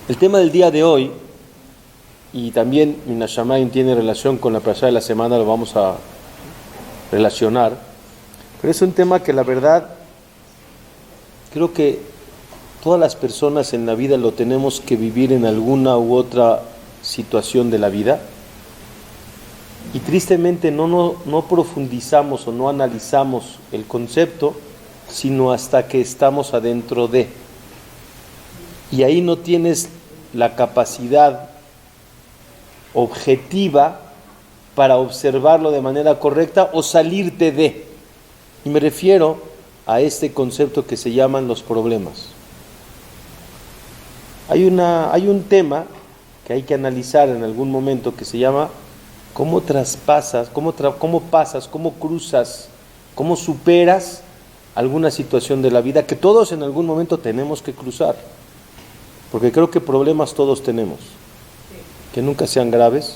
El tema del día de hoy, y también Minashamayim tiene relación con la parashá de la semana, lo vamos a relacionar, pero es un tema que la verdad creo que todas las personas en la vida lo tenemos que vivir en alguna u otra situación de la vida, y tristemente no profundizamos o no analizamos el concepto sino hasta que estamos adentro de, y ahí no tienes la capacidad objetiva para observarlo de manera correcta o salirte de. Y me refiero a este concepto que se llaman los problemas. Hay un tema que hay que analizar en algún momento que se llama cómo traspasas, cómo pasas, cómo cruzas, cómo superas alguna situación de la vida que todos en algún momento tenemos que cruzar. Porque creo que problemas todos tenemos, que nunca sean graves,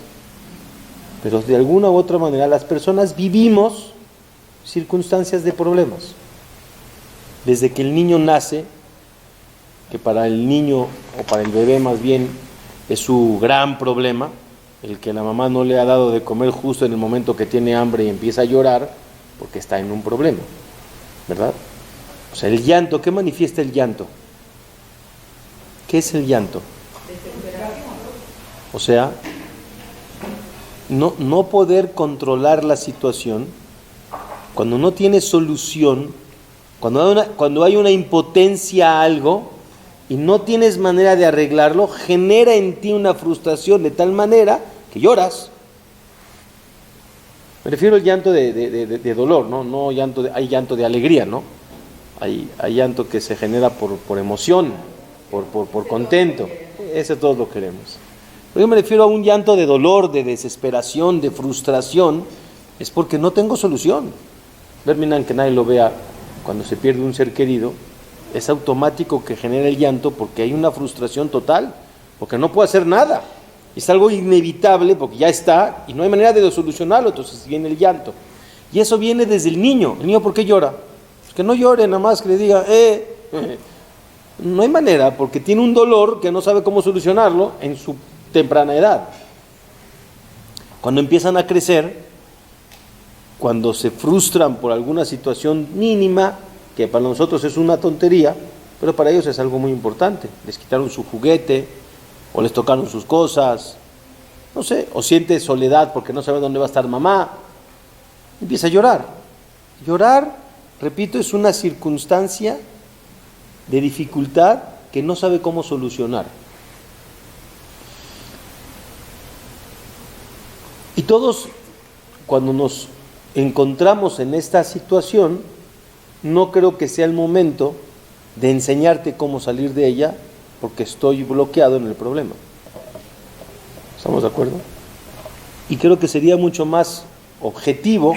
pero de alguna u otra manera las personas vivimos circunstancias de problemas. Desde que el niño nace, que para el niño o para el bebé más bien es su gran problema, el que la mamá no le ha dado de comer justo en el momento que tiene hambre y empieza a llorar porque está en un problema, ¿verdad? O sea, el llanto, ¿qué manifiesta el llanto? ¿Qué es el llanto? O sea, no poder controlar la situación, cuando no tiene solución, cuando hay una impotencia a algo y no tienes manera de arreglarlo, genera en ti una frustración de tal manera que lloras. Me refiero al llanto de dolor, no llanto hay llanto de alegría, ¿no? Hay llanto que se genera por emoción, por contento. Ese todos lo queremos. Pero yo me refiero a un llanto de dolor, de desesperación, de frustración, es porque no tengo solución. Verminan que nadie lo vea cuando se pierde un ser querido, es automático que genera el llanto porque hay una frustración total, porque no puedo hacer nada. Es algo inevitable porque ya está y no hay manera de solucionarlo, entonces viene el llanto. Y eso viene desde el niño. ¿El niño por qué llora? Pues que no llore, nada más que le diga, No hay manera, porque tiene un dolor que no sabe cómo solucionarlo en su temprana edad. Cuando empiezan a crecer, cuando se frustran por alguna situación mínima, que para nosotros es una tontería, pero para ellos es algo muy importante. Les quitaron su juguete, o les tocaron sus cosas, no sé, o siente soledad porque no sabe dónde va a estar mamá, empieza a llorar. Llorar, repito, es una circunstancia de dificultad que no sabe cómo solucionar. Y todos, cuando nos encontramos en esta situación, no creo que sea el momento de enseñarte cómo salir de ella, porque estoy bloqueado en el problema. ¿Estamos de acuerdo? Y creo que sería mucho más objetivo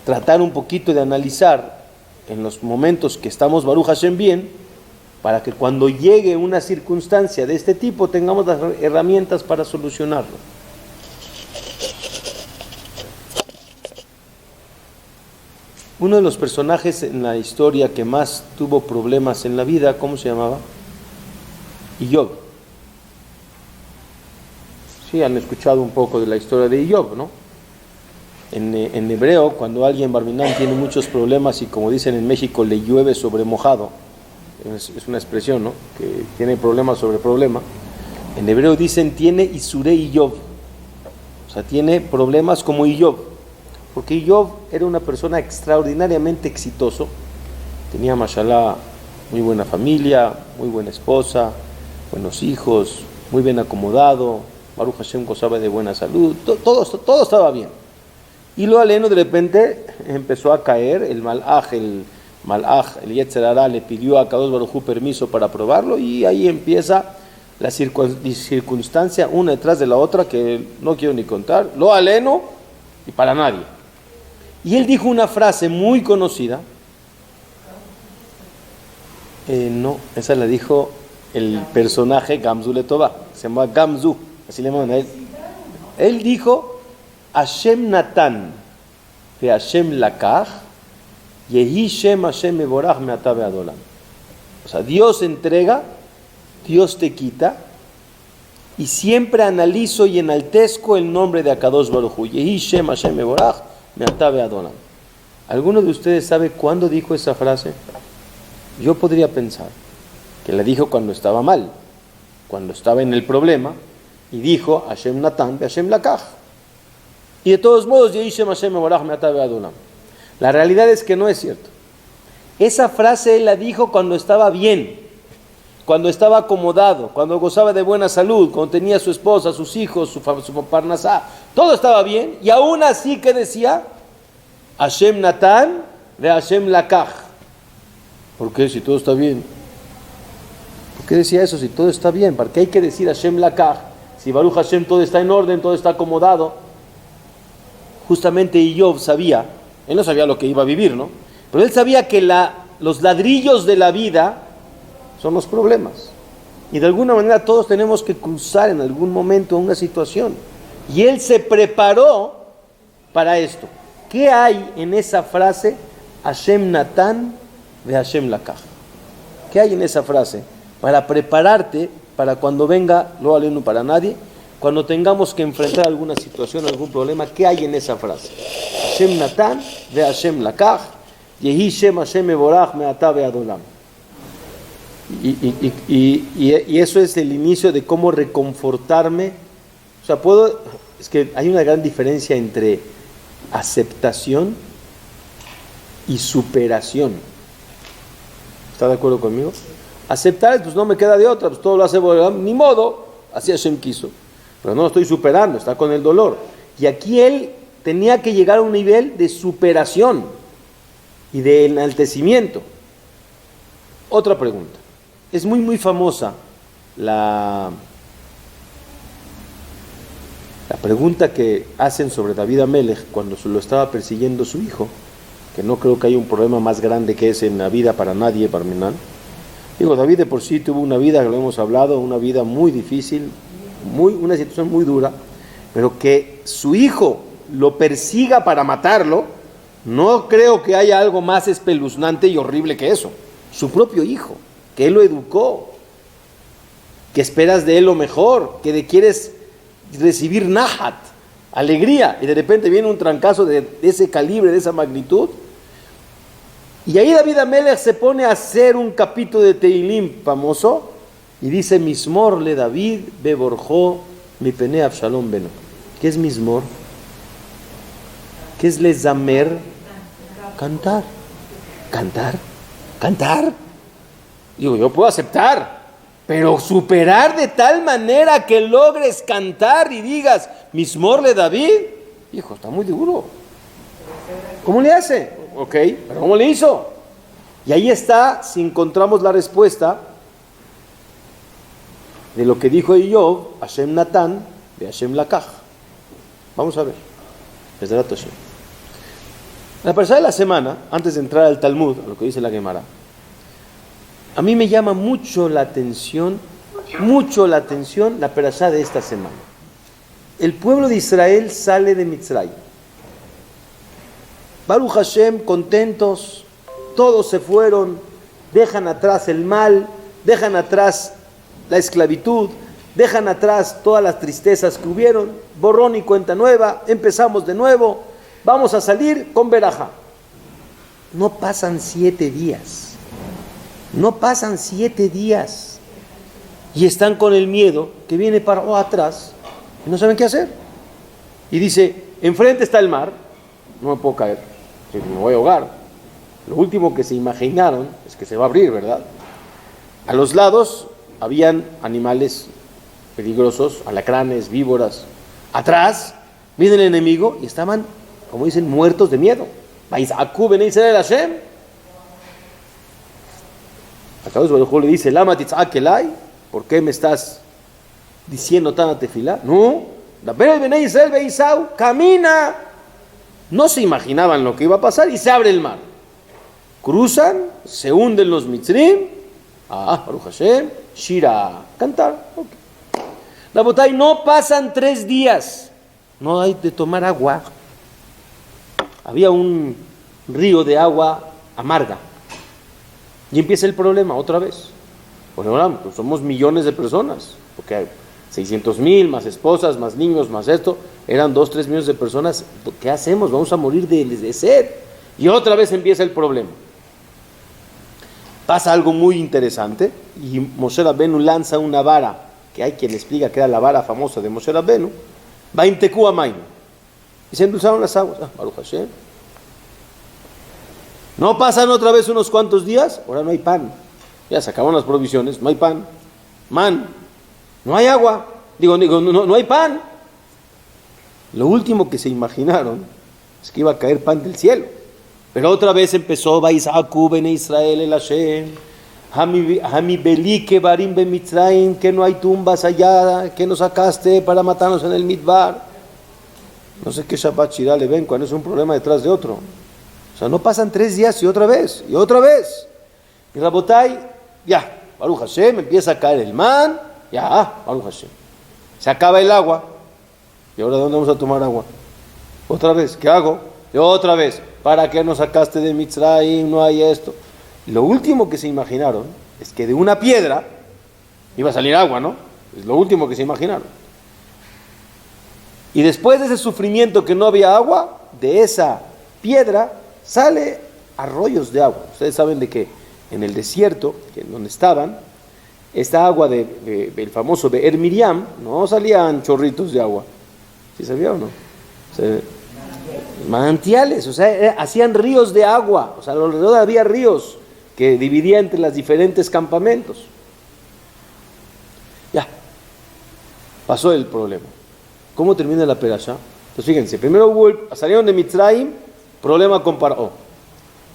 tratar un poquito de analizar en los momentos que estamos Baruch Hashem bien, para que cuando llegue una circunstancia de este tipo tengamos las herramientas para solucionarlo. Uno de los personajes en la historia que más tuvo problemas en la vida, ¿cómo se llamaba? Iyov. Sí, han escuchado un poco de la historia de Iyov, ¿no? En hebreo, cuando alguien Barminán tiene muchos problemas y como dicen en México, le llueve sobre mojado, es una expresión, ¿no? Que tiene problema sobre problema. En hebreo dicen, tiene Isure Iyov. O sea, tiene problemas como Iyov. Porque Iyov era una persona extraordinariamente exitoso, tenía, mashallah, muy buena familia, muy buena esposa, buenos hijos, muy bien acomodado, Baruch Hashem gozaba de buena salud, todo estaba bien. Y lo aleno de repente empezó a caer, el malaj, el Yetzer Hara le pidió a Kadosh Baruj Hu permiso para probarlo y ahí empieza la circunstancia una detrás de la otra que no quiero ni contar, lo aleno y para nadie. Y él dijo una frase muy conocida. No, esa la dijo el personaje Gamzu Letová, se llama Gamzu, así le llaman a él. Él dijo, Hashem Natan, ve Hashem Lakach, Yehi Shem Hashem Mevorach Me'ata Ve'adolam. O sea, Dios entrega, Dios te quita, y siempre analizo y enaltezco el nombre de Akadosh Baruj Hu. Yehi Shem Hashem Mevorach Me'ata ve'Adonam. ¿Alguno de ustedes sabe cuándo dijo esa frase? Yo podría pensar que la dijo cuando estaba mal, cuando estaba en el problema, y dijo Hashem Natan ve'Hashem Lakach. Y de todos modos, Yehi Shem Hashem Mevorach Me'ata ve'Adonam. La realidad es que no es cierto. Esa frase él la dijo cuando estaba bien, cuando estaba acomodado, cuando gozaba de buena salud, cuando tenía a su esposa, sus hijos, su parnasá, todo estaba bien, y aún así que decía Hashem Natan ve Hashem Lakach. ¿Por qué? Si todo está bien. ¿Por qué decía eso si todo está bien? ¿Para qué hay que decir Hashem Lakach? Si Baruch Hashem todo está en orden, todo está acomodado. Justamente Iov sabía, él no sabía lo que iba a vivir, ¿no? Pero él sabía que los ladrillos de la vida son los problemas. Y de alguna manera todos tenemos que cruzar en algún momento una situación. Y él se preparó para esto. ¿Qué hay en esa frase? Hashem Natan ve Hashem Lakach. ¿Qué hay en esa frase? Para prepararte para cuando venga, lo aleno para nadie, cuando tengamos que enfrentar alguna situación, algún problema, ¿qué hay en esa frase? Hashem Natan ve Hashem Lakach. Yehi Shem Hashem Mevorach Me'ata ve'Adonam. Y eso es el inicio de cómo reconfortarme. O sea, es que hay una gran diferencia entre aceptación y superación. ¿Está de acuerdo conmigo? Aceptar, pues no me queda de otra, pues todo lo hace Boreolam, ni modo, así Hashem quiso. Pero no lo estoy superando, está con el dolor. Y aquí él tenía que llegar a un nivel de superación y de enaltecimiento. Otra pregunta. Es muy famosa la pregunta que hacen sobre David Amelech cuando se lo estaba persiguiendo su hijo, que no creo que haya un problema más grande que ese en la vida para nadie, para Minan. Digo, David de por sí tuvo una vida, que lo hemos hablado, una vida muy difícil, una situación muy dura, pero que su hijo lo persiga para matarlo, no creo que haya algo más espeluznante y horrible que eso. Su propio hijo, que él lo educó, que esperas de él lo mejor, que le quieres recibir nahat, alegría, y de repente viene un trancazo de ese calibre, de esa magnitud. Y ahí David Amelech se pone a hacer un capítulo de Teilim famoso y dice: Mismor le David beborjó mi pene Absalom beno. ¿Qué es mismor? ¿Qué es lezamer? Cantar. ¿Cantar? Digo, yo puedo aceptar, pero superar de tal manera que logres cantar y digas Mismor le David, hijo, está muy duro. ¿Cómo le hace? Ok, pero ¿cómo le hizo? Y ahí está, si encontramos la respuesta de lo que dijo Iov, Hashem Natan de Hashem Lakach. Vamos a ver. La persona de la semana, antes de entrar al Talmud, a lo que dice la Gemara, a mí me llama mucho la atención la perashá de esta semana. El pueblo de Israel sale de Mitzrayim. Baruch Hashem, contentos, todos se fueron, dejan atrás el mal, dejan atrás la esclavitud, dejan atrás todas las tristezas que hubieron, borrón y cuenta nueva, empezamos de nuevo, vamos a salir con verajá. No pasan 7 días. Y están con el miedo que viene para atrás y no saben qué hacer. Y dice, enfrente está el mar, no me puedo caer, me voy a ahogar. Lo último que se imaginaron es que se va a abrir, ¿verdad? A los lados habían animales peligrosos, alacranes, víboras. Atrás viene el enemigo y estaban, como dicen, muertos de miedo. Acá le dice, Lama titzak elai, ¿por qué me estás diciendo tan tefilá? No, camina. No se imaginaban lo que iba a pasar y se abre el mar. Cruzan, se hunden los mitzrim. Baruch Hashem, Shira, cantar. Okay. La botay, no pasan 3 días. No hay de tomar agua. Había un río de agua amarga. Y empieza el problema otra vez. Pues somos millones de personas, porque 600,000, más esposas, más niños, más esto, eran 2, 3 millones de personas. ¿Qué hacemos? Vamos a morir de sed. Y otra vez empieza el problema. Pasa algo muy interesante y Moshe Rabbeinu lanza una vara, que hay quien explica que era la vara famosa de Moshe Rabbeinu, Vaimteku Amayim, y se endulzaron las aguas. Baruch Hashem. No pasan otra vez unos cuantos días, ahora no hay pan, ya se acabaron las provisiones, no hay pan, no hay agua, no hay pan. Lo último que se imaginaron es que iba a caer pan del cielo, pero otra vez empezó Vaisaku bene Israel el Hashem, Hami belike barim ben Mitzrayim, que no hay tumbas allá, que nos sacaste para matarnos en el Midbar. No sé qué Shabbat Shirah le ven cuando es un problema detrás de otro. O sea, no pasan 3 días y otra vez, y otra vez. Y Rabotai, ya, Baruch Hashem, empieza a caer el man, ya, Baruch Hashem. Se acaba el agua. ¿Y ahora dónde vamos a tomar agua? Otra vez, ¿qué hago? Y otra vez, ¿para qué nos sacaste de Mitzrayim? No hay esto. Lo último que se imaginaron es que de una piedra iba a salir agua, ¿no? Es lo último que se imaginaron. Y después de ese sufrimiento que no había agua, de esa piedra sale arroyos de agua. Ustedes saben de que en el desierto, que donde estaban, esta agua del famoso Be'er Miriam, no salían chorritos de agua. ¿Sí sabía o no? Manantiales, o sea, hacían ríos de agua. O sea, alrededor había ríos que dividían entre los diferentes campamentos. Ya, pasó el problema. ¿Cómo termina la perashá? Pues fíjense, primero salieron de Mitzrayim, problema con Paró.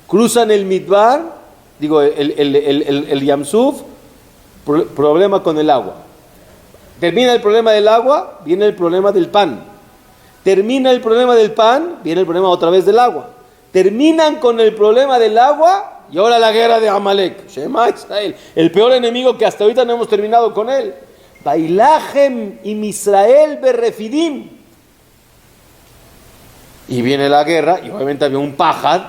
Cruzan el Midbar, el Yamsuf, problema con el agua. Termina el problema del agua, viene el problema del pan. Termina el problema del pan, viene el problema otra vez del agua. Terminan con el problema del agua y ahora la guerra de Amalek. Shema Israel, el peor enemigo que hasta ahorita no hemos terminado con él. Bailahem y Misrael berrefidim. Y viene la guerra, y obviamente había un pájaro,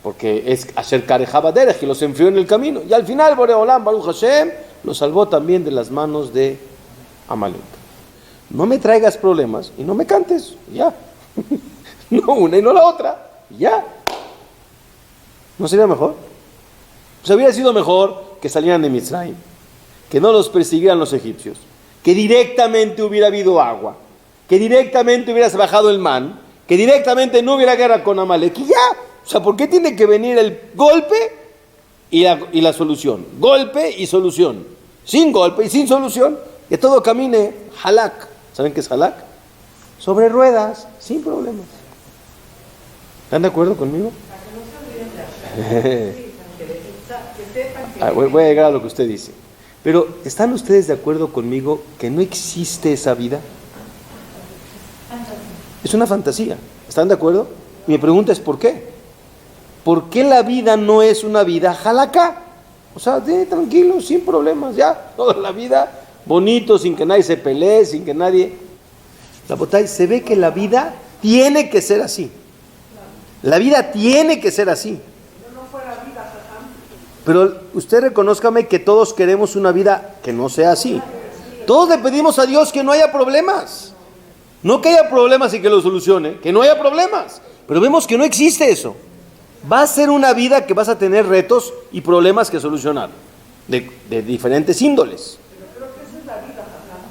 porque es Asher Karejaba Derech, que los enfrió en el camino. Y al final, Boreolam, Baruch Hashem, los salvó también de las manos de Amalek. No me traigas problemas y no me cantes, ya. No una y no la otra, ya. ¿No sería mejor? Pues hubiera sido mejor que salieran de Mitzrayim, que no los persiguieran los egipcios, que directamente hubiera habido agua, que directamente hubiera bajado el man, que directamente no hubiera guerra con Amalek, y ya. O sea, ¿por qué tiene que venir el golpe y la solución? Golpe y solución. Sin golpe y sin solución, que todo camine halak. ¿Saben qué es halak? Sobre ruedas, sin problemas. ¿Están de acuerdo conmigo? Voy a llegar a lo que usted dice. Pero, ¿están ustedes de acuerdo conmigo que no existe esa vida? Es una fantasía. ¿Están de acuerdo? Mi pregunta es ¿por qué? ¿Por qué la vida no es una vida halakha? O sea, tranquilo, sin problemas, ya, toda la vida bonito, sin que nadie se pelee, sin que nadie... La botay, se ve que la vida tiene que ser así. La vida tiene que ser así. Pero usted reconózcame que todos queremos una vida que no sea así. Todos le pedimos a Dios que no haya problemas. No que haya problemas y que lo solucione, que no haya problemas. Pero vemos que no existe eso. Va a ser una vida que vas a tener retos y problemas que solucionar, de diferentes índoles.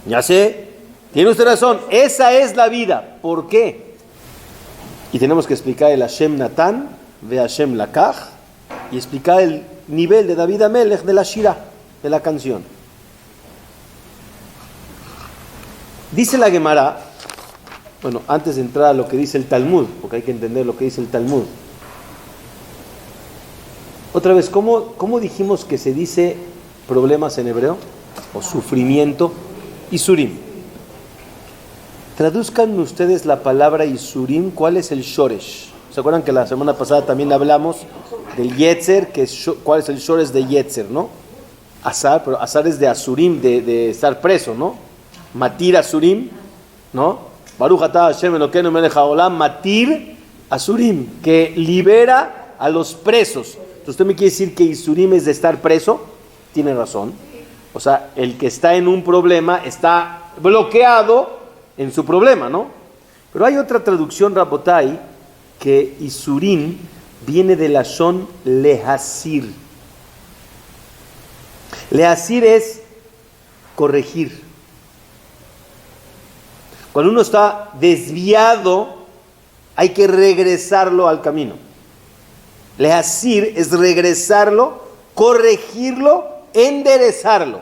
Ya sé, tiene usted razón, esa es la vida. ¿Por qué? Y tenemos que explicar el Hashem Natan, ve Hashem Lakach, y explicar el nivel de David Amelech de la Shirah, de la canción. Dice la Gemara, bueno, antes de entrar a lo que dice el Talmud, porque hay que entender lo que dice el Talmud. Otra vez, ¿cómo dijimos que se dice problemas en hebreo? O sufrimiento. Isurim. Traduzcan ustedes la palabra Isurim. ¿Cuál es el Shoresh? ¿Se acuerdan que la semana pasada también hablamos del Yetzer? ¿Cuál es el Shoresh de Yetzer, no? Azar, pero Azar es de Asurim, de estar preso, ¿no? Matir Asurim, ¿no? Baruch atah Hashem Elokeinu melech haolam, Matir Asurim, que libera a los presos. Entonces, ¿usted me quiere decir que Isurim es de estar preso? Tiene razón. O sea, el que está en un problema está bloqueado en su problema, ¿no? Pero hay otra traducción, Rabotai, que Isurín viene de la Shon lehasir. Lehasir es corregir. Cuando uno está desviado, hay que regresarlo al camino. Lehasir es regresarlo, corregirlo, enderezarlo.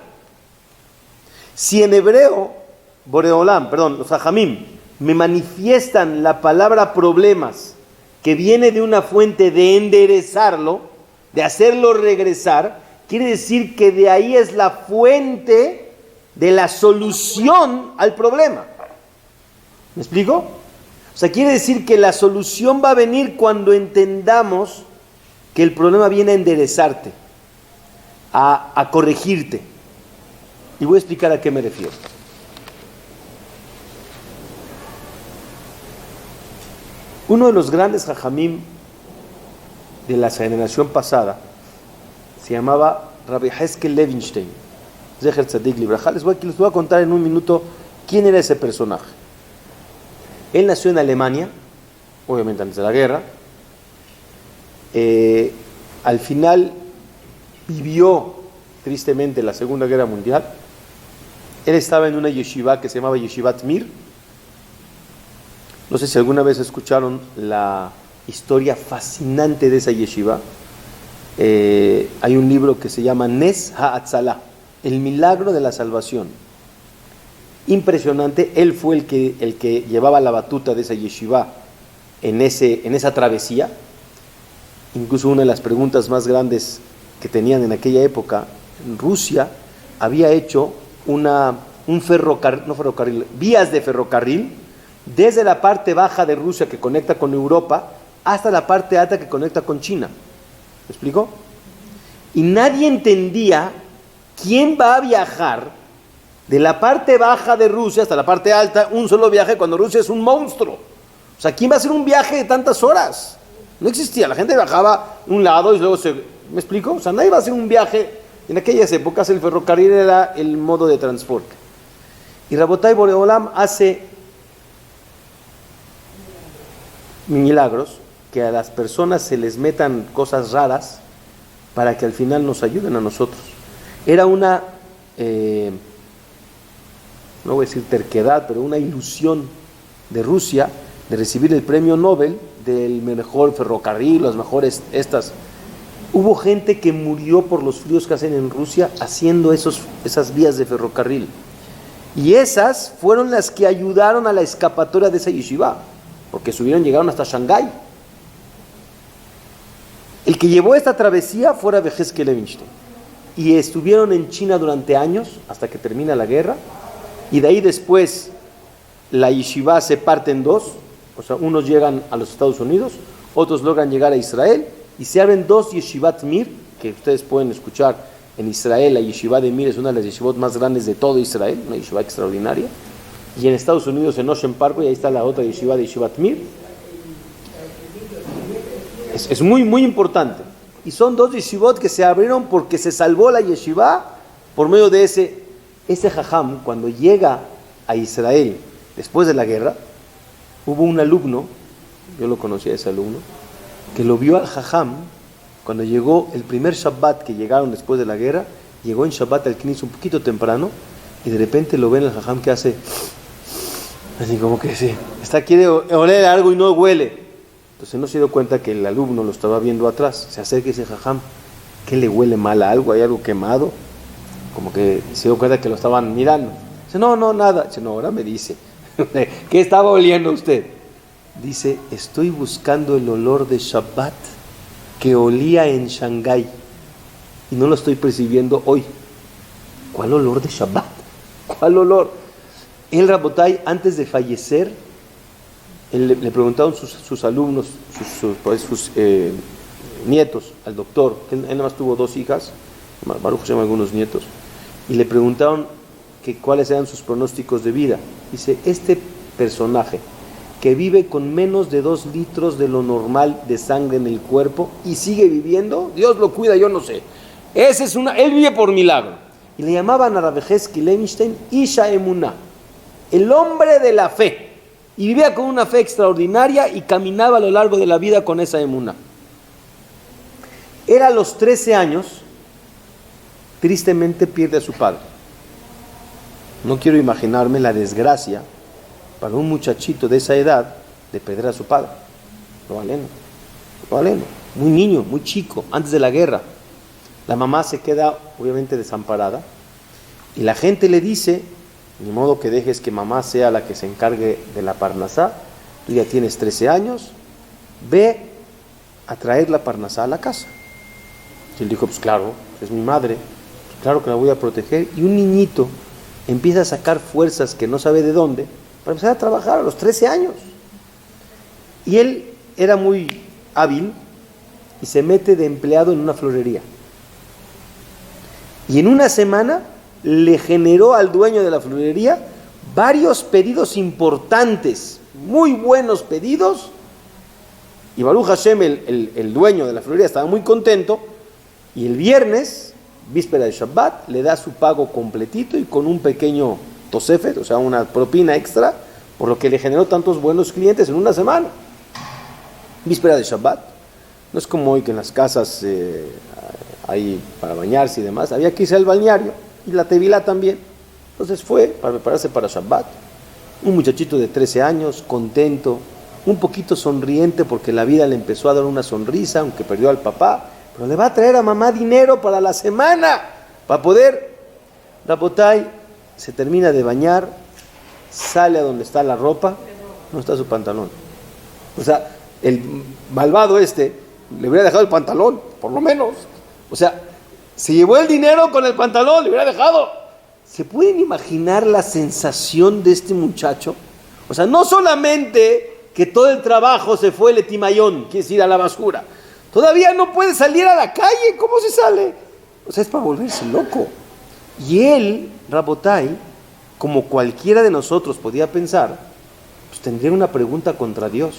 Si en hebreo, los hajamim, me manifiestan la palabra problemas, que viene de una fuente de enderezarlo, de hacerlo regresar, quiere decir que de ahí es la fuente de la solución al problema. ¿Me explico? O sea, quiere decir que la solución va a venir cuando entendamos que el problema viene a enderezarte, a corregirte. Y voy a explicar a qué me refiero. Uno de los grandes jajamim de la generación pasada se llamaba Rabbi Heskel Levinstein, Zecher Tzadik Libraja. Les voy a contar en un minuto quién era ese personaje. Él nació en Alemania, obviamente antes de la guerra. Al final vivió tristemente la Segunda Guerra Mundial. Él estaba en una yeshiva que se llamaba Yeshivat Mir. No sé si alguna vez escucharon la historia fascinante de esa yeshiva. Hay un libro que se llama Nes HaAtzalah, el milagro de la salvación. Impresionante. Él fue el que llevaba la batuta de esa yeshiva en esa travesía. Incluso una de las preguntas más grandes que tenían en aquella época, en Rusia, había hecho vías de ferrocarril desde la parte baja de Rusia que conecta con Europa hasta la parte alta que conecta con China. ¿Me explico? Y nadie entendía quién va a viajar de la parte baja de Rusia hasta la parte alta, un solo viaje, cuando Rusia es un monstruo. O sea, ¿quién va a hacer un viaje de tantas horas? No existía, la gente viajaba un lado y luego ¿me explico? O sea, nadie va a hacer un viaje. En aquellas épocas el ferrocarril era el modo de transporte. Y Rabotai Boreolam hace milagros, que a las personas se les metan cosas raras para que al final nos ayuden a nosotros. Era una, no voy a decir terquedad, pero una ilusión de Rusia de recibir el premio Nobel del mejor ferrocarril, las mejores estas. Hubo gente que murió por los fríos que hacen en Rusia haciendo esas vías de ferrocarril. Y esas fueron las que ayudaron a la escapatoria de esa yeshiva, porque llegaron hasta Shanghái. El que llevó esta travesía fue Rabbi Heskel Levinstein. Y estuvieron en China durante años, hasta que termina la guerra. Y de ahí después la yeshiva se parte en dos. O sea, unos llegan a los Estados Unidos, otros logran llegar a Israel. Y se abren dos Yeshivat Mir, que ustedes pueden escuchar en Israel. La Yeshiva de Mir es una de las yeshivot más grandes de todo Israel, una yeshiva extraordinaria. Y en Estados Unidos, en Ocean Parkway, ahí está la otra yeshiva de Yeshivat Mir. Es muy, muy importante. Y son dos yeshivot que se abrieron porque se salvó la yeshiva por medio de ese jajam. Cuando llega a Israel después de la guerra, hubo un alumno, yo lo conocía ese alumno, que lo vio al jajam cuando llegó el primer Shabbat que llegaron después de la guerra. Llegó en Shabbat al Knis un poquito temprano y de repente lo ven al jajam que hace así como que sí, quiere oler algo y no huele. Entonces no se dio cuenta que el alumno lo estaba viendo atrás. Se acerca y dice: jajam, ¿qué le huele mal a algo? ¿Hay algo quemado? Como que se dio cuenta que lo estaban mirando. Dice: no, nada. Dice: no, ahora me dice. ¿Qué estaba oliendo usted? Dice: estoy buscando el olor de Shabbat que olía en Shanghái y no lo estoy percibiendo hoy. ¿Cuál olor de Shabbat? ¿Cuál olor? El Rabotai, antes de fallecer, le preguntaron sus alumnos, sus nietos al doctor, él nada más tuvo 2 hijas, Baruch Hashem, algunos nietos, y le preguntaron que cuáles eran sus pronósticos de vida. Dice: este personaje que vive con menos de 2 litros de lo normal de sangre en el cuerpo y sigue viviendo, Dios lo cuida, yo no sé. Él vive por milagro. Y le llamaban a Rabbi Heskel Levinstein Isha Emuná, el hombre de la fe. Y vivía con una fe extraordinaria y caminaba a lo largo de la vida con esa emuná. Él a los 13 años, tristemente pierde a su padre. No quiero imaginarme la desgracia para un muchachito de esa edad de perder a su padre. Lo valeno, muy niño, muy chico, antes de la guerra. La mamá se queda obviamente desamparada y la gente le dice: ni modo que dejes que mamá sea la que se encargue de la parnasá, tú ya tienes 13 años, ve a traer la parnasá a la casa. Y él dijo: pues claro, es mi madre, claro que la voy a proteger. Y un niñito empieza a sacar fuerzas que no sabe de dónde para empezar a trabajar a los 13 años. Y él era muy hábil y se mete de empleado en una florería. Y en una semana le generó al dueño de la florería varios pedidos importantes, muy buenos pedidos. Y Baruch Hashem, el dueño de la florería, estaba muy contento. Y el viernes, víspera de Shabbat, le da su pago completito y con un pequeño tosefet, o sea, una propina extra, por lo que le generó tantos buenos clientes en una semana. Víspera de Shabbat. No es como hoy que en las casas hay para bañarse y demás. Había que irse al balneario y la tevilá también. Entonces fue para prepararse para Shabbat. Un muchachito de 13 años, contento, un poquito sonriente porque la vida le empezó a dar una sonrisa, aunque perdió al papá. Pero le va a traer a mamá dinero para la semana, para poder. Rabotay se termina de bañar, sale a donde está la ropa, no está su pantalón. O sea, el malvado le hubiera dejado el pantalón, por lo menos. O sea, se llevó el dinero con el pantalón, le hubiera dejado. ¿Se pueden imaginar la sensación de este muchacho? O sea, no solamente que todo el trabajo se fue el etimayón, quiere decir a la basura. Todavía no puede salir a la calle. ¿Cómo se sale? O sea, es para volverse loco. Y él, Rabotay, como cualquiera de nosotros podía pensar, pues tendría una pregunta contra Dios.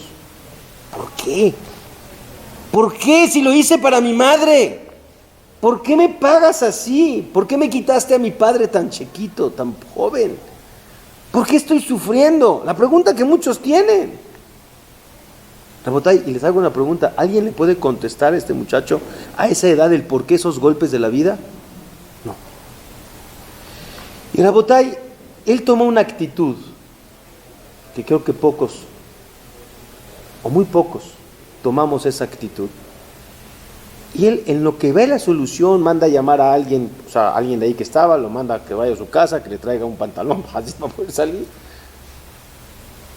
¿Por qué? ¿Por qué si lo hice para mi madre? ¿Por qué me pagas así? ¿Por qué me quitaste a mi padre tan chiquito, tan joven? ¿Por qué estoy sufriendo? La pregunta que muchos tienen. Rabotay, y les hago una pregunta: ¿alguien le puede contestar a este muchacho a esa edad el por qué esos golpes de la vida? No. Y Rabotay, él tomó una actitud que creo que pocos, o muy pocos, tomamos esa actitud. Y él, en lo que ve la solución, manda a llamar a alguien, o sea, alguien de ahí que estaba, lo manda a que vaya a su casa, que le traiga un pantalón, así para poder salir.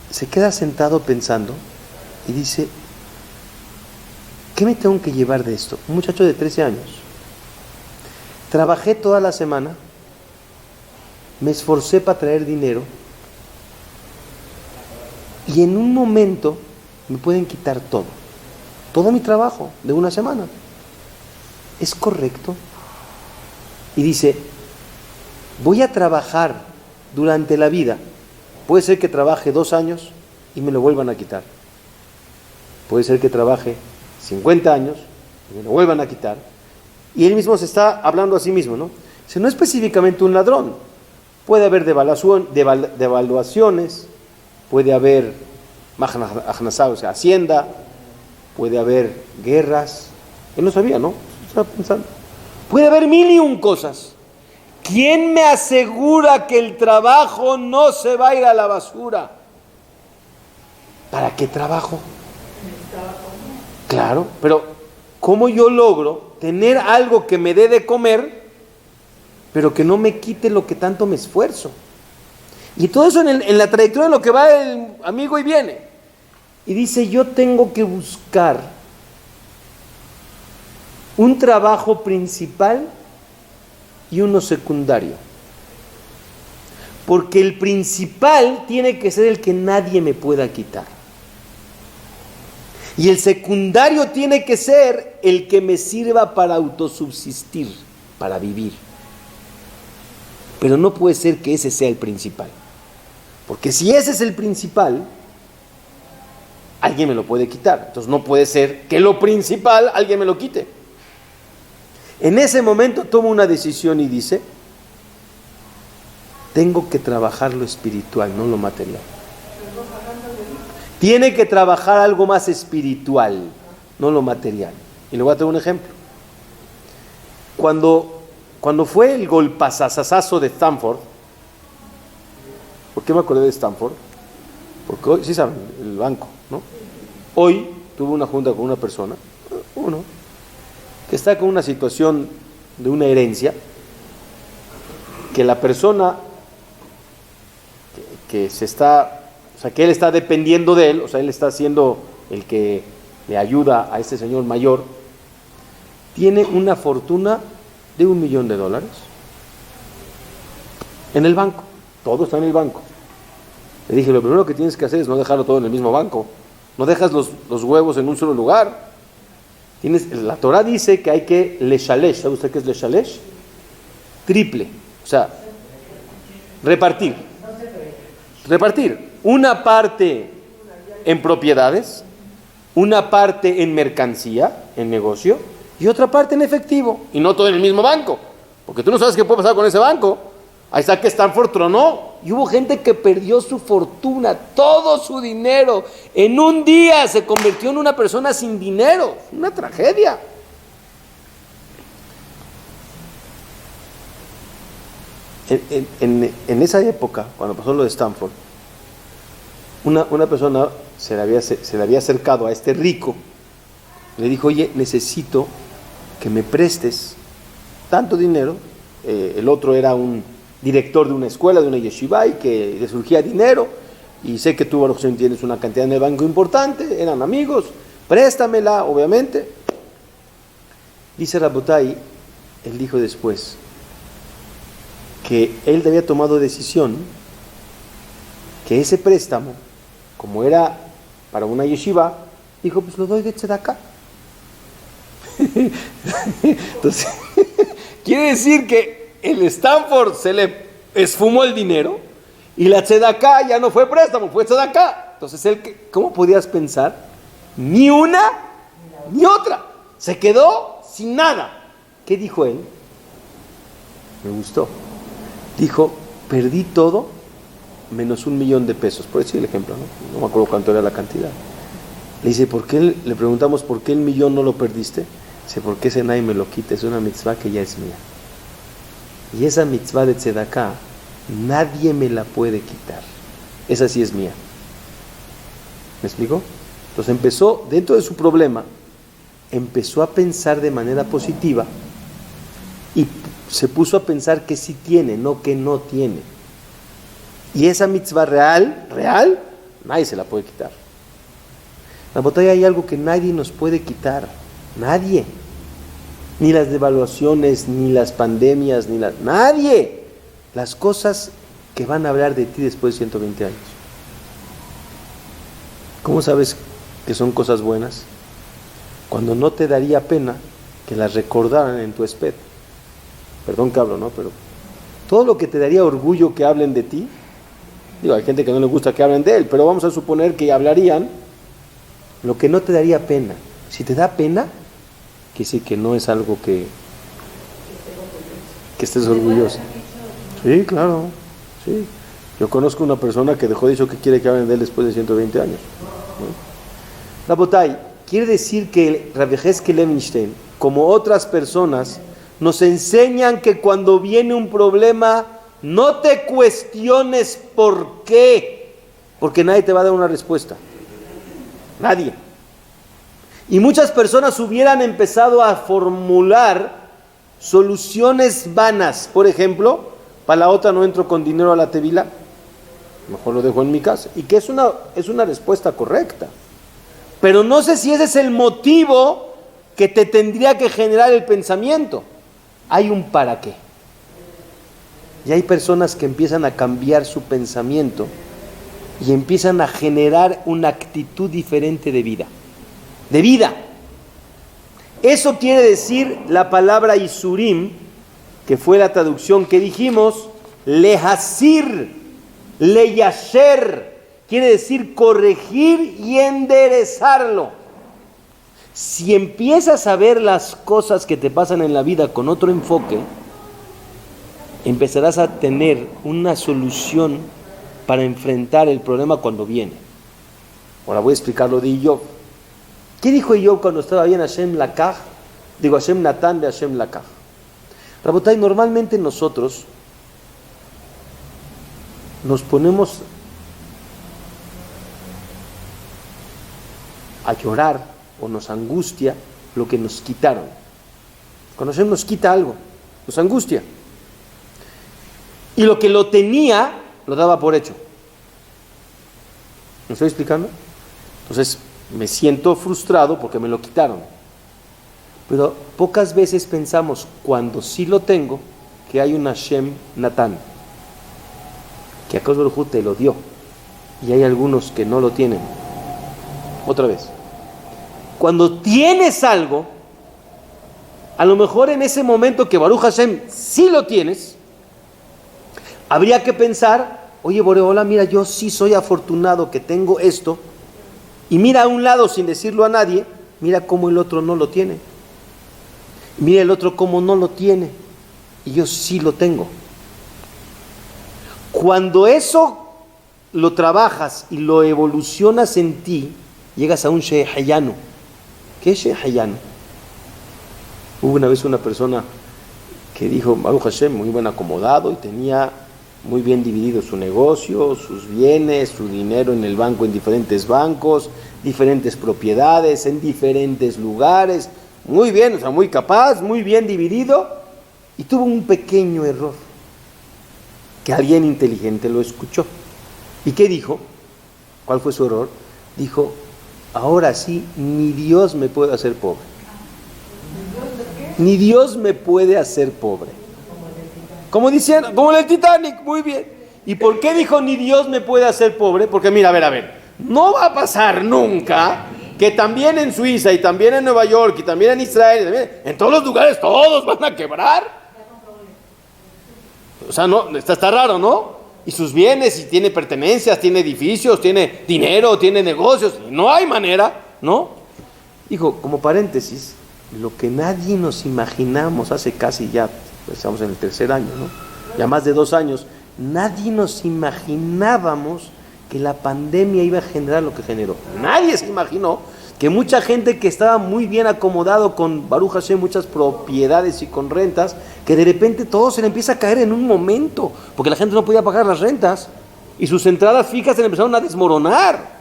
Se queda sentado pensando y dice: ¿qué me tengo que llevar de esto? Un muchacho de 13 años. Trabajé toda la semana, me esforcé para traer dinero y en un momento me pueden quitar todo mi trabajo de una semana. ¿Es correcto? Y dice: voy a trabajar durante la vida. Puede ser que trabaje 2 años y me lo vuelvan a quitar. Puede ser que trabaje 50 años y me lo vuelvan a quitar. Y él mismo se está hablando a sí mismo, ¿no? Dice: no específicamente un ladrón. Puede haber devaluaciones, puede haber majnasá, o sea, hacienda, puede haber guerras. Él no sabía, ¿no? Estaba pensando. Puede haber 1001 cosas. ¿Quién me asegura que el trabajo no se va a ir a la basura? ¿Para qué trabajo? Claro, pero ¿cómo yo logro tener algo que me dé de comer, pero que no me quite lo que tanto me esfuerzo? Y todo eso en la trayectoria en lo que va el amigo y viene. Y dice: yo tengo que buscar un trabajo principal y uno secundario. Porque el principal tiene que ser el que nadie me pueda quitar. Y el secundario tiene que ser el que me sirva para autosubsistir, para vivir. Pero no puede ser que ese sea el principal. Porque si ese es el principal, alguien me lo puede quitar. Entonces no puede ser que lo principal alguien me lo quite. En ese momento toma una decisión y dice: tengo que trabajar lo espiritual, no lo material. Tiene que trabajar algo más espiritual, no lo material. Y le voy a traer un ejemplo. Cuando fue el golpazazazo de Stanford, ¿por qué me acordé de Stanford? Porque hoy, sí saben, el banco, ¿no? Hoy tuve una junta con una persona, uno, que está con una situación de una herencia, que la persona que se está, o sea, que él está dependiendo de él, o sea, él está siendo el que le ayuda a este señor mayor, tiene una fortuna de $1 millón en el banco. Todo está en el banco. Le dije, lo primero que tienes que hacer es no dejarlo todo en el mismo banco. No dejas los huevos en un solo lugar. La Torah dice que hay que leshalesh. ¿Sabe usted qué es leshalesh? Triple. O sea, repartir. Una parte en propiedades, una parte en mercancía, en negocio, y otra parte en efectivo. Y no todo en el mismo banco. Porque tú no sabes qué puede pasar con ese banco. Ahí está que Stanford tronó. Y hubo gente que perdió su fortuna, todo su dinero. En un día se convirtió en una persona sin dinero. Una tragedia. En esa época, cuando pasó lo de Stanford, una persona se le había acercado a este rico. Le dijo, oye, necesito que me prestes tanto dinero. El otro era un director de una escuela, de una yeshiva, y que le surgía dinero, y sé que tú, Baruch Hashem, tienes una cantidad en el banco importante, eran amigos, préstamela, obviamente. Dice Rabotai, él dijo después, que él había tomado decisión, que ese préstamo, como era para una yeshiva, dijo, pues lo doy de tzedakah. Entonces, quiere decir que el Stanford se le esfumó el dinero y la tzedakah ya no fue préstamo, fue tzedakah. Entonces, ¿cómo podías pensar? Ni una ni otra. Se quedó sin nada. ¿Qué dijo él? Me gustó. Dijo, perdí todo menos $1 millón. Por decir el ejemplo, ¿no? No me acuerdo cuánto era la cantidad. Le dice, le preguntamos, ¿por qué $1 millón no lo perdiste? Dice, porque ese nadie me lo quita, es una mitzvah que ya es mía. Y esa mitzvah de tzedakah, nadie me la puede quitar. Esa sí es mía. ¿Me explico? Entonces empezó, dentro de su problema, empezó a pensar de manera positiva y se puso a pensar que sí tiene, no que no tiene. Y esa mitzvah real, nadie se la puede quitar. La botella, hay algo que nadie nos puede quitar. Nadie. Ni las devaluaciones, ni las pandemias, nadie. Las cosas que van a hablar de ti después de 120 años. ¿Cómo sabes que son cosas buenas? Cuando no te daría pena que las recordaran en tu esped. Perdón que hablo, ¿no? Pero todo lo que te daría orgullo que hablen de ti, digo, hay gente que no le gusta que hablen de él, pero vamos a suponer que hablarían lo que no te daría pena. Si te da pena, quiere decir que no es algo que estés orgulloso. Sí, claro, sí. Yo conozco una persona que dejó dicho que quiere que hablen de él después de 120 años. ¿No? Rabotai, quiere decir que Rabbi Yehezkel Levinstein, como otras personas, nos enseñan que cuando viene un problema, no te cuestiones por qué, porque nadie te va a dar una respuesta. Nadie. Y muchas personas hubieran empezado a formular soluciones vanas. Por ejemplo, para la otra no entro con dinero a la tevila, mejor lo dejo en mi casa. Y que es una respuesta correcta. Pero no sé si ese es el motivo que te tendría que generar el pensamiento. Hay un para qué. Y hay personas que empiezan a cambiar su pensamiento y empiezan a generar una actitud diferente de vida. De vida. Eso quiere decir la palabra Isurim, que fue la traducción que dijimos, lehasir, leyasher, quiere decir corregir y enderezarlo. Si empiezas a ver las cosas que te pasan en la vida con otro enfoque, empezarás a tener una solución para enfrentar el problema cuando viene. Ahora voy a explicar lo de Job. ¿Qué dijo Job cuando estaba bien Hashem Lakaj? Digo, Hashem Natan de Hashem Lakaj. Rabotay, normalmente nosotros nos ponemos a llorar o nos angustia lo que nos quitaron. Cuando Hashem nos quita algo, nos angustia. Y lo que lo tenía, lo daba por hecho. ¿Me estoy explicando? Entonces, me siento frustrado porque me lo quitaron. Pero pocas veces pensamos, cuando sí lo tengo, que hay un Hashem Natan, que Akadosh Baruj Hu te lo dio. Y hay algunos que no lo tienen. Otra vez. Cuando tienes algo, a lo mejor en ese momento que Baruch Hashem sí lo tienes, habría que pensar, oye Boreola, mira, yo sí soy afortunado que tengo esto, y mira a un lado sin decirlo a nadie, mira cómo el otro no lo tiene, mira el otro cómo no lo tiene, y yo sí lo tengo. Cuando eso lo trabajas y lo evolucionas en ti, llegas a un Shehayanu. ¿Qué es Shehayanu? Hubo una vez una persona que dijo, Baruch Hashem, muy bien acomodado y tenía muy bien dividido su negocio, sus bienes, su dinero en el banco, en diferentes bancos, diferentes propiedades, en diferentes lugares, muy bien, o sea, muy capaz, muy bien dividido, y tuvo un pequeño error, que alguien inteligente lo escuchó. ¿Y qué dijo? ¿Cuál fue su error? Dijo, ahora sí, ni Dios me puede hacer pobre. Ni Dios me puede hacer pobre. Como diciendo, como en el Titanic, muy bien. ¿Y por qué dijo ni Dios me puede hacer pobre? Porque mira, a ver, no va a pasar nunca que también en Suiza y también en Nueva York y también en Israel, también, en todos los lugares todos van a quebrar. O sea, no, está raro, ¿no? Y sus bienes, y tiene pertenencias, tiene edificios, tiene dinero, tiene negocios, no hay manera, ¿no? Dijo, como paréntesis, lo que nadie nos imaginamos hace casi ya, estamos en el 3er año, ¿no? Ya más de 2 años, nadie nos imaginábamos que la pandemia iba a generar lo que generó. Nadie se imaginó que mucha gente que estaba muy bien acomodado con Baruch Hashem, muchas propiedades y con rentas, que de repente todo se le empieza a caer en un momento, porque la gente no podía pagar las rentas y sus entradas fijas se le empezaron a desmoronar.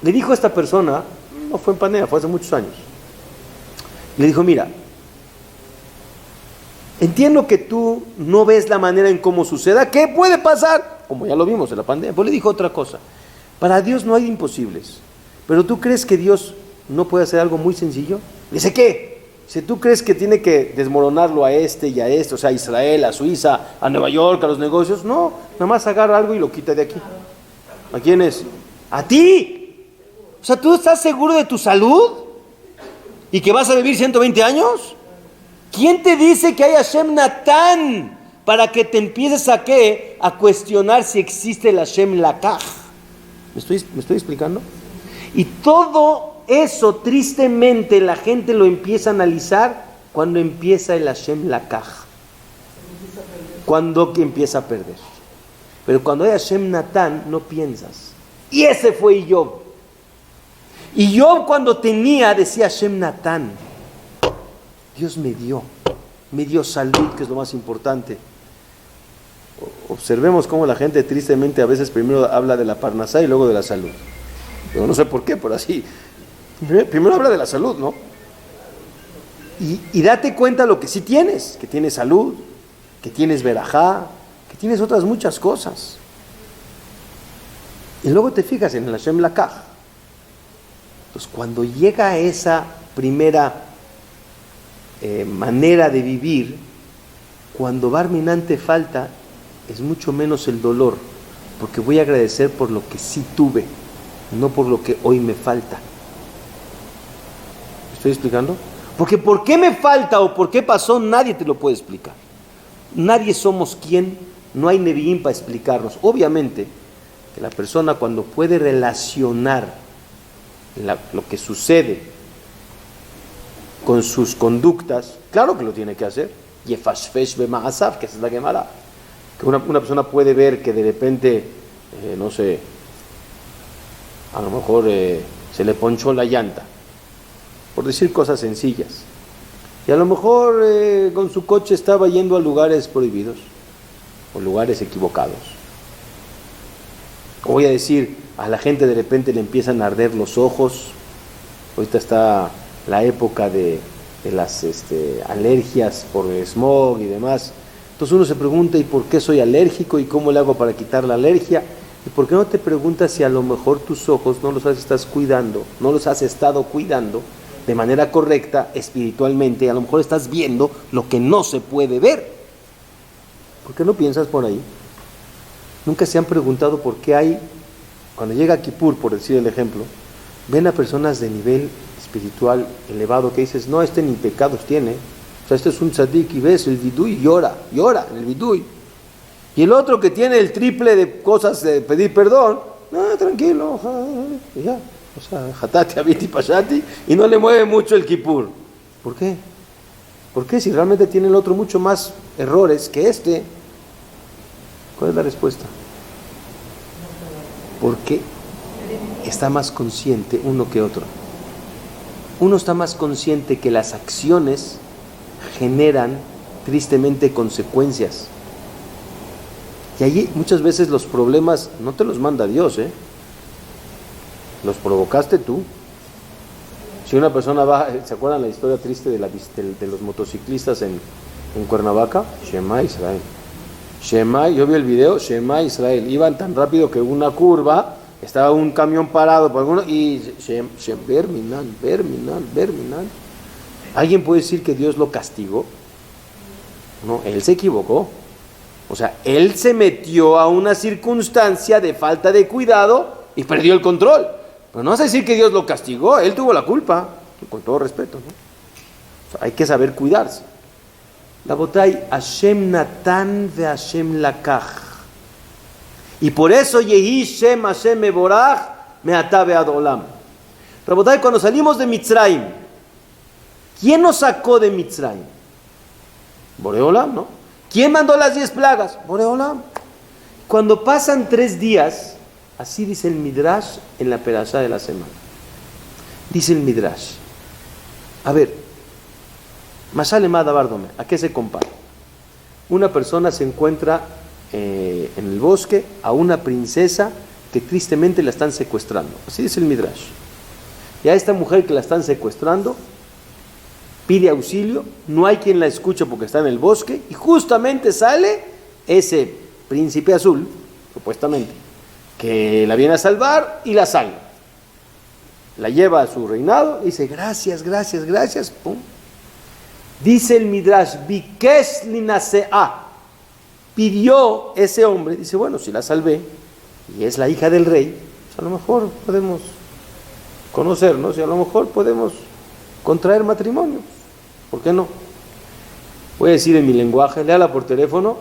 Le dijo a esta persona, no fue en pandemia, fue hace muchos años, le dijo, mira, entiendo que tú no ves la manera en cómo suceda, ¿qué puede pasar? Como ya lo vimos en la pandemia. Pues le dijo otra cosa, para Dios no hay imposibles, pero ¿tú crees que Dios no puede hacer algo muy sencillo? Dice, ¿qué? Si tú crees que tiene que desmoronarlo a este y a este, o sea, a Israel, a Suiza, a Nueva York, a los negocios, no, nada más agarra algo y lo quita de aquí. ¿A quién es? ¡A ti! O sea, ¿tú estás seguro de tu salud? ¿Y que vas a vivir 120 años? ¿Quién te dice que hay Hashem Natan para que te empieces a qué? A cuestionar si existe el Hashem Lakaj. ¿Me estoy explicando? Y todo eso, tristemente, la gente lo empieza a analizar cuando empieza el Hashem Lakaj. Cuando empieza a perder. Pero cuando hay Hashem Natan, no piensas. Y ese fue Job. Y Job cuando tenía, decía Hashem Natan, Dios me dio salud, que es lo más importante. Observemos cómo la gente tristemente a veces primero habla de la parnasá y luego de la salud. Pero no sé por qué, pero así. Primero habla de la salud, ¿no? Y date cuenta lo que sí tienes, que tienes salud, que tienes verajá, que tienes otras muchas cosas. Y luego te fijas en el Hashem Lakaj. Entonces cuando llega esa primera manera de vivir, cuando Barminan te falta, es mucho menos el dolor, porque voy a agradecer por lo que sí tuve, no por lo que hoy me falta. ¿Me estoy explicando? Porque por qué me falta o por qué pasó, nadie te lo puede explicar. Nadie somos quien, no hay Nevi'im para explicarnos. Obviamente, que la persona cuando puede relacionar lo que sucede con sus conductas, claro que lo tiene que hacer. Yefashfesh bema'asav, que esa es la Gemara. Que una persona puede ver que de repente, no sé, a lo mejor se le ponchó la llanta, por decir cosas sencillas. Y a lo mejor con su coche estaba yendo a lugares prohibidos o lugares equivocados. O voy a decir, a la gente de repente le empiezan a arder los ojos. Ahorita está la época de las alergias por el smog y demás. Entonces uno se pregunta, ¿y por qué soy alérgico? ¿Y cómo le hago para quitar la alergia? ¿Y por qué no te preguntas si a lo mejor tus ojos no los estás cuidando, no los has estado cuidando de manera correcta, espiritualmente? A lo mejor estás viendo lo que no se puede ver. ¿Por qué no piensas por ahí? Nunca se han preguntado por qué hay, cuando llega Kippur, por decir el ejemplo, ven a personas de nivel espiritual elevado que dices, no, este ni pecados tiene. O sea, este es un tzadik, y ves el vidui, llora en el vidui. Y el otro que tiene el triple de cosas de pedir perdón, no, tranquilo, y ya. O sea, jatati, abiti, pashati, y no le mueve mucho el Kippur. ¿Por qué? ¿Por qué? Si realmente tiene el otro mucho más errores que este. ¿Cuál es la respuesta? Porque está más consciente uno que otro. Uno está más consciente que las acciones generan tristemente consecuencias. Y allí muchas veces los problemas no te los manda Dios, los provocaste tú. Si una persona va, ¿se acuerdan la historia triste de los motociclistas en Cuernavaca? Shema Israel. Shema, yo vi el video, Shema Israel. Iban tan rápido que una curva, estaba un camión parado por alguno, y Berminan. ¿Alguien puede decir que Dios lo castigó? No, él se equivocó. O sea, él se metió a una circunstancia de falta de cuidado y perdió el control. Pero no vas a decir que Dios lo castigó, él tuvo la culpa, con todo respeto, ¿no? O sea, hay que saber cuidarse. Rabotay, Hashem Natan ve Hashem Lakach. Y por eso Yehi Shem Hashem Meborach Meatá Ve'ad Olam. Rabotay, cuando salimos de Mitzrayim, ¿quién nos sacó de Mitzrayim? Boreolam, ¿no? ¿Quién mandó las 10 plagas? Boreolam. Cuando pasan 3 días, así dice el Midrash en la perashá de la semana. Dice el Midrash, a ver, Mashal Emad Abardome, ¿a qué se compara? Una persona se encuentra en el bosque a una princesa que tristemente la están secuestrando. Así dice el Midrash. Y a esta mujer que la están secuestrando pide auxilio, no hay quien la escuche porque está en el bosque, y justamente sale ese príncipe azul, supuestamente, que la viene a salvar y la salva. La lleva a su reinado y dice, gracias, pum. Dice el Midrash, Bikesh linasea, pidió ese hombre, dice, bueno, si la salvé y es la hija del rey, pues a lo mejor podemos conocernos y a lo mejor podemos contraer matrimonio. ¿Por qué no? Voy a decir en mi lenguaje, le habla por teléfono,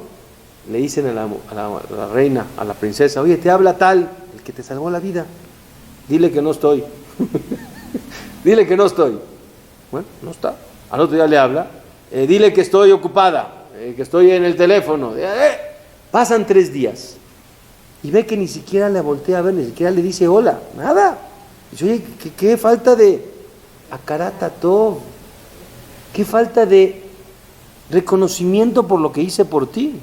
le dicen a la reina, a la princesa, oye, te habla tal, el que te salvó la vida, dile que no estoy. Dile que no estoy. Bueno, no está. Al otro día le habla, dile que estoy ocupada, que estoy en el teléfono. Pasan 3 días y ve que ni siquiera la voltea a ver, ni siquiera le dice hola, nada. Dice, oye, qué falta de akarata tov, qué falta de reconocimiento por lo que hice por ti.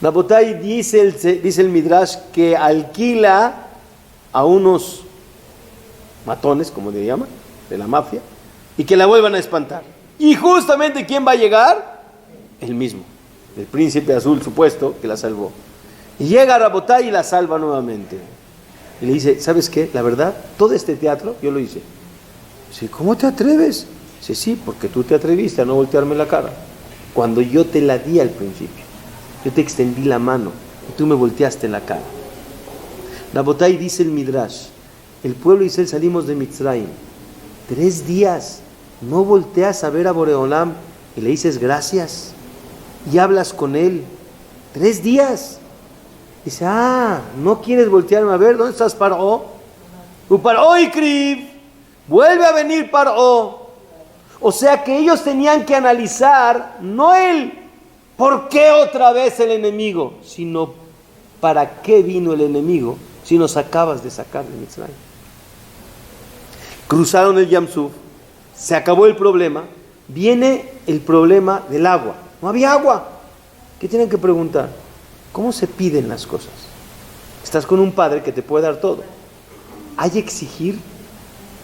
Rabotay, dice el Midrash que alquila a unos matones, como le llaman, de la mafia, y que la vuelvan a espantar. Y justamente ¿quién va a llegar? El mismo, el príncipe azul supuesto que la salvó. Y llega Rabotay y la salva nuevamente. Y le dice, ¿sabes qué? La verdad, todo este teatro yo lo hice. Dice, ¿cómo te atreves? Dice, sí, porque tú te atreviste a no voltearme la cara. Cuando yo te la di al principio, yo te extendí la mano y tú me volteaste la cara. Rabotay, dice el Midrash, el pueblo de Israel salimos de Mitzrayim, 3 días, no volteas a ver a Boreolam y le dices gracias y hablas con él. 3 días. Dice, no quieres voltearme a ver, ¿dónde estás, Paró? Paró y Krib, vuelve a venir Paró. O sea que ellos tenían que analizar no el por qué otra vez el enemigo, sino para qué vino el enemigo si nos acabas de sacar de Mitzrayim. Cruzaron el Yam Suf, se acabó el problema, viene el problema del agua. No había agua. ¿Qué tienen que preguntar? ¿Cómo se piden las cosas? Estás con un padre que te puede dar todo. Hay exigir,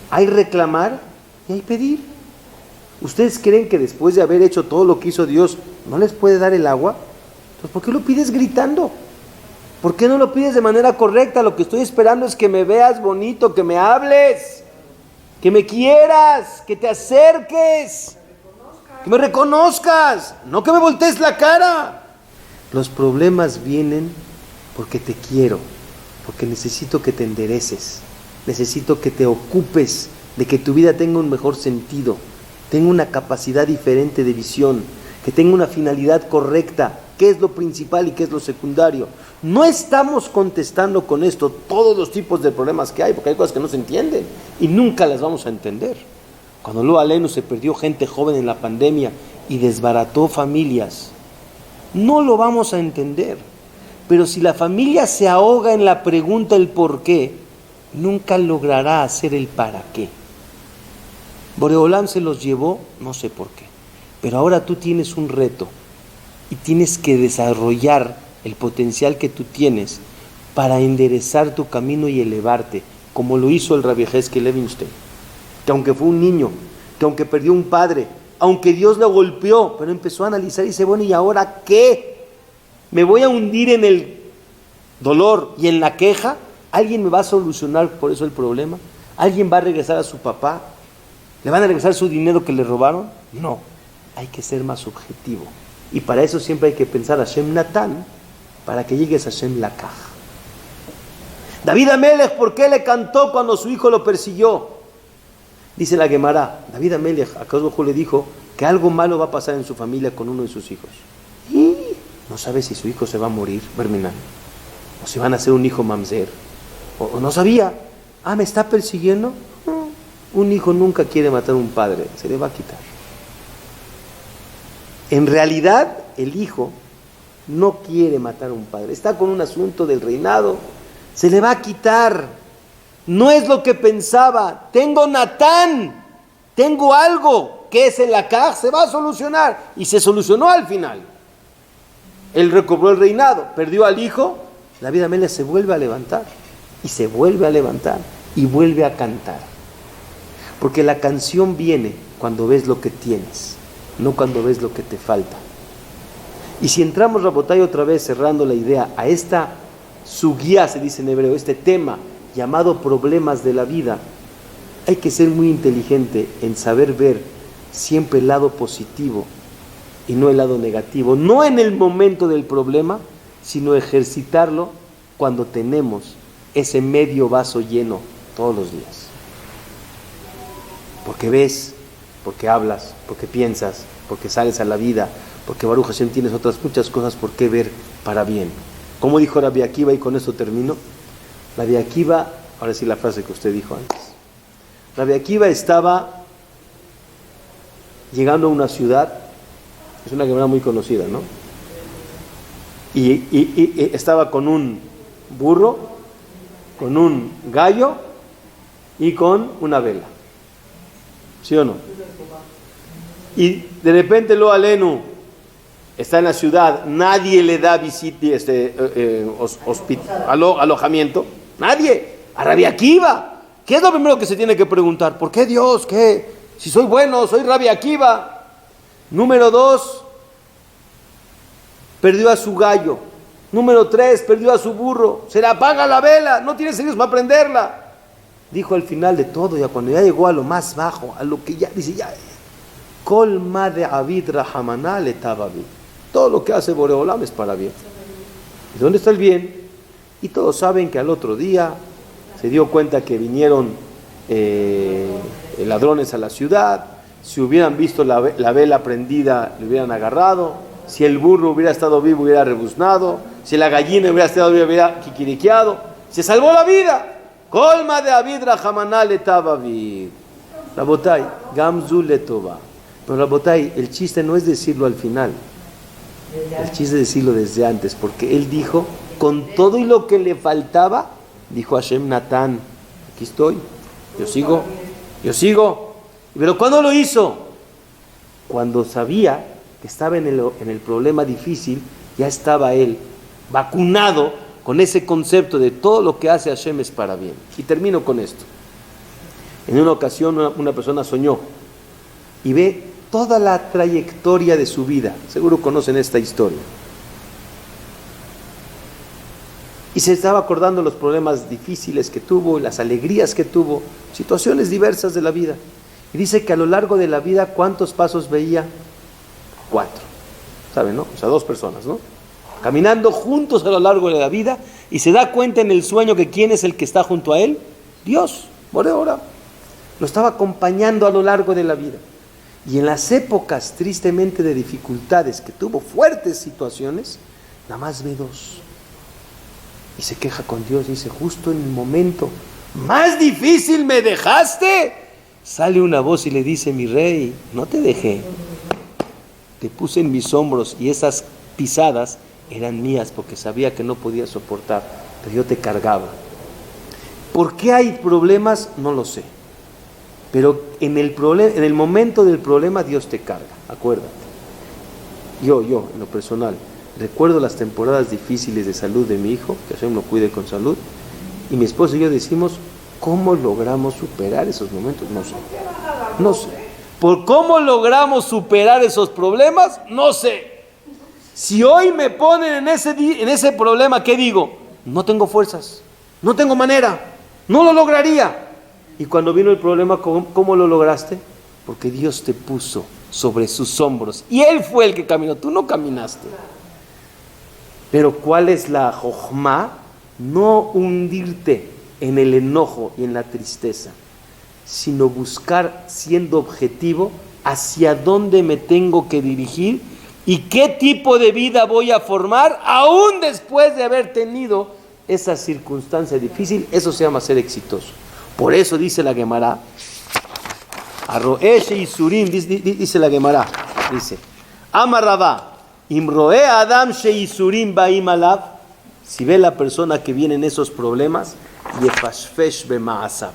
hay reclamar y hay pedir. ¿Ustedes creen que después de haber hecho todo lo que hizo Dios, no les puede dar el agua? Entonces, ¿por qué lo pides gritando? ¿Por qué no lo pides de manera correcta? Lo que estoy esperando es que me veas bonito, que me hables, que me quieras, que te acerques, que me reconozcas, no que me voltees la cara. Los problemas vienen porque te quiero, porque necesito que te endereces, necesito que te ocupes de que tu vida tenga un mejor sentido, tenga una capacidad diferente de visión, que tenga una finalidad correcta, qué es lo principal y qué es lo secundario. No estamos contestando con esto todos los tipos de problemas que hay, porque hay cosas que no se entienden y nunca las vamos a entender. Cuando Lo Alenu se perdió gente joven en la pandemia y desbarató familias, no lo vamos a entender. Pero si la familia se ahoga en la pregunta el por qué, nunca logrará hacer el para qué. Boreolam se los llevó, no sé por qué, pero ahora tú tienes un reto y tienes que desarrollar el potencial que tú tienes para enderezar tu camino y elevarte, como lo hizo el Rabbi Yehezkel Levinstein, que aunque fue un niño, que aunque perdió un padre, aunque Dios lo golpeó, pero empezó a analizar y dice, bueno, ¿y ahora qué? ¿Me voy a hundir en el dolor y en la queja? ¿Alguien me va a solucionar por eso el problema? ¿Alguien va a regresar a su papá? ¿Le van a regresar su dinero que le robaron? No, hay que ser más objetivo. Y para eso siempre hay que pensar a Hashem Natán, para que llegues a Hashem Lakaj. David Amelech, ¿por qué le cantó cuando su hijo lo persiguió? Dice la Gemara, David Amelech, a Kadosh Baruj Hu le dijo que algo malo va a pasar en su familia con uno de sus hijos. Y no sabe si su hijo se va a morir, Berminan, o si van a ser un hijo mamzer, o no sabía. ¿Me está persiguiendo? No. Un hijo nunca quiere matar a un padre, se le va a quitar. En realidad, el hijo no quiere matar a un padre, está con un asunto del reinado, se le va a quitar. No es lo que pensaba. Tengo Natán, tengo algo que es el Lakaj, se va a solucionar. Y se solucionó al final. Él recobró el reinado, perdió al hijo. David Amelech se vuelve a levantar y se vuelve a levantar y vuelve a cantar, porque la canción viene cuando ves lo que tienes, no cuando ves lo que te falta. Y si entramos, Rabotay, otra vez cerrando la idea a esta suguía, se dice en hebreo, este tema llamado problemas de la vida, hay que ser muy inteligente en saber ver siempre el lado positivo y no el lado negativo, no en el momento del problema, sino ejercitarlo cuando tenemos ese medio vaso lleno todos los días. Porque ves, porque hablas, porque piensas, porque sales a la vida, porque Baruch Hashem tienes otras muchas cosas por qué ver para bien. Como dijo Rabbi Akiva, y con esto termino, Rabbi Akiva, ahora sí la frase que usted dijo antes, Rabbi Akiva estaba llegando a una ciudad, es una gemara muy conocida, ¿no? Y estaba con un burro, con un gallo y con una vela, ¿sí o no? Y de repente Lo Alenu está en la ciudad, nadie le da visita, alojamiento, nadie. A Rabbi Akiva, ¿qué es lo primero que se tiene que preguntar? ¿Por qué Dios? ¿Qué? Si soy bueno, soy Rabbi Akiva. Número 2, perdió a su gallo. Número 3, perdió a su burro. Se le apaga la vela, no tiene serios para prenderla. Dijo al final de todo, ya cuando ya llegó a lo más bajo, a lo que ya dice, ya, Kol ma de Abid Rahamana le tababi. Todo lo que hace Boreolam es para bien. ¿Y dónde está el bien? Y todos saben que al otro día se dio cuenta que vinieron ladrones a la ciudad. Si hubieran visto la vela prendida, le hubieran agarrado. Si el burro hubiera estado vivo, hubiera rebuznado. Si la gallina hubiera estado viva, hubiera quiquiriqueado. Se salvó la vida. Colma de Abid Rahamana le tababi. Rabotay, Gamzu Letova. Pero Rabotay, el chiste no es decirlo al final. El chiste es decirlo desde antes, porque él dijo, con todo y lo que le faltaba, dijo Hashem Natán, aquí estoy, yo sigo. Pero ¿cuándo lo hizo? Cuando sabía que estaba en el problema difícil, ya estaba él vacunado con ese concepto de todo lo que hace Hashem es para bien. Y termino con esto. En una ocasión una persona soñó y ve toda la trayectoria de su vida. Seguro conocen esta historia. Y se estaba acordando los problemas difíciles que tuvo, las alegrías que tuvo, situaciones diversas de la vida. Y dice que a lo largo de la vida, ¿cuántos pasos veía? 4. ¿Saben, no? O sea, 2 personas, ¿no? Caminando juntos a lo largo de la vida, y se da cuenta en el sueño que ¿quién es el que está junto a él? Dios, Boreola. Lo estaba acompañando a lo largo de la vida. Y en las épocas, tristemente, de dificultades, que tuvo fuertes situaciones, nada más ve 2. Y se queja con Dios, dice, justo en el momento más difícil me dejaste. Sale una voz y le dice, mi rey, no te dejé. Te puse en mis hombros y esas pisadas eran mías porque sabía que no podía soportar, pero yo te cargaba. ¿Por qué hay problemas? No lo sé. Pero en el momento del problema Dios te carga, acuérdate. Yo, en lo personal, recuerdo las temporadas difíciles de salud de mi hijo, que Hashem lo cuide con salud, y mi esposa y yo decimos, ¿cómo logramos superar esos momentos? No sé. ¿Por cómo logramos superar esos problemas? No sé. Si hoy me ponen en ese problema, ¿qué digo? No tengo fuerzas, no tengo manera, no lo lograría. Y cuando vino el problema, ¿cómo lo lograste? Porque Dios te puso sobre sus hombros y Él fue el que caminó, tú no caminaste. Pero ¿cuál es la jochma? No hundirte en el enojo y en la tristeza, sino buscar, siendo objetivo, hacia dónde me tengo que dirigir y qué tipo de vida voy a formar aún después de haber tenido esa circunstancia difícil. Eso se llama ser exitoso. Por eso dice la Gemara, Arroeshe Isurim, dice la Gemara, dice, Amarrabá, Imroe Adam She Isurim Baim Alav, si ve la persona que viene en esos problemas, Yefashfesh Bemaasav,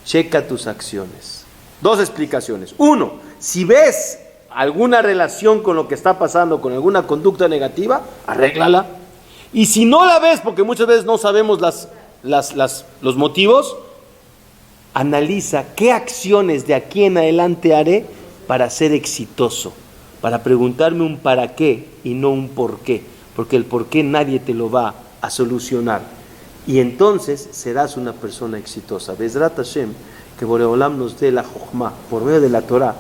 checa tus acciones. 2 explicaciones. 1, si ves alguna relación con lo que está pasando, con alguna conducta negativa, arréglala. Y si no la ves, porque muchas veces no sabemos los motivos, analiza qué acciones de aquí en adelante haré para ser exitoso, para preguntarme un para qué y no un por qué, porque el por qué nadie te lo va a solucionar. Y entonces serás una persona exitosa. Bezrat Hashem, que Boreolam nos dé la jochma por medio de la Torah.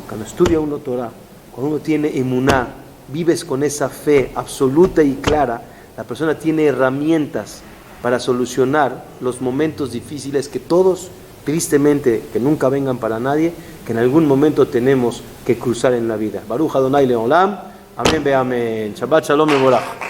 Cuando estudia uno Torah, cuando uno tiene emuná, vives con esa fe absoluta y clara, la persona tiene herramientas para solucionar los momentos difíciles que todos, tristemente, que nunca vengan para nadie, que en algún momento tenemos que cruzar en la vida. Baruch Adonai Leolam, amén, be amén. Shabbat Shalom Mevorach.